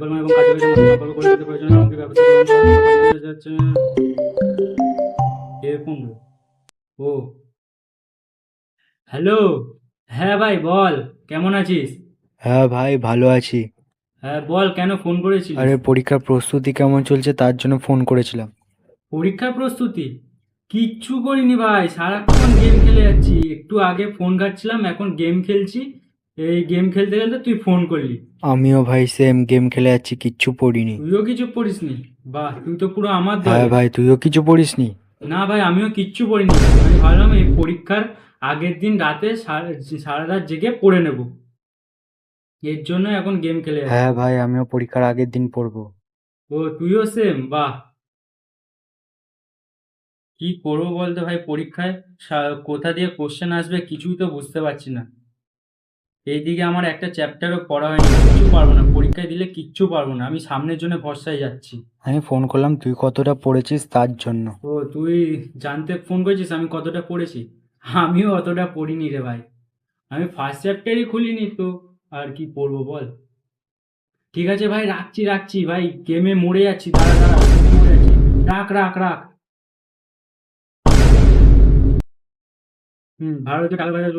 এবং কাছাকাছি মধ্যে সম্পর্ক গড়ে তুলতে প্রয়োজনীয় সামগ্রিক ব্যবস্থা গ্রহণ করা নিয়ে যাচ্ছে। কে ফোন? ও হ্যালো। হ্যাঁ ভাই বল, কেমন আছিস? হ্যাঁ ভাই, ভালো আছি। হ্যাঁ বল, কেন ফোন করেছিলিস? আরে, পরীক্ষার প্রস্তুতি কেমন চলছে তার জন্য ফোন করেছিলাম। পরীক্ষার প্রস্তুতি? কিচ্ছু করিনি ভাই, সারাক্ষণ গেম খেলে যাচ্ছি। একটু আগে ফোন ঘাঁটছিলাম, এখন গেম খেলছি। এই গেম খেলতে খেলতে তুই ফোন করলি। আমিও ভাই সেম গেম খেলে যাচ্ছি, কিচ্ছু পড়িনি। তুইও কিছু পড়িসনি? বাহ, তুই তো পুরো আমার হ্যাঁ দলে। ভাই, তুইও কিছু পড়িসনি? না ভাই, আমিও কিচ্ছু পড়িনি। আমি ভাবলাম এই পরীক্ষার আগের দিন রাতে সারা রাত জেগে পড়ে নেব। এর জন্য এখন গেম খেলে যাচ্ছি। হ্যাঁ ভাই, আমিও পরীক্ষার আগের দিন পড়বো। ও তুইও সেম? বাহ। কি করবো বলতো ভাই পরীক্ষায়? কোথা দিয়ে কোশ্চেন আসবে কিছুই তো বুঝতে পারছি না। এইদিকে আমার একটা চ্যাপ্টারও পড়া হয়নি, কিচ্ছু পারবো না পরীক্ষায় দিলে, কিচ্ছু পারবো না। আমি সামনের জন্য ভরসায় যাচ্ছি। আমি ফোন করলাম তুই কতটা পড়েছিস তার জন্য। ও তুই জানতে ফোন করেছিস আমি কতটা পড়েছি? আমিও অতটা পড়িনি রে ভাই। আমি ফার্স্ট চ্যাপ্টারই খুলিনি তো, আর কি পড়বো বল। ঠিক আছে ভাই, রাখছি রাখছি ভাই, গেমে মরে যাচ্ছি, দাঁড়া দাঁড়া, মরে যাচ্ছি। রাখ রাখ রাখ। ভারতীয় টাকা পয়সা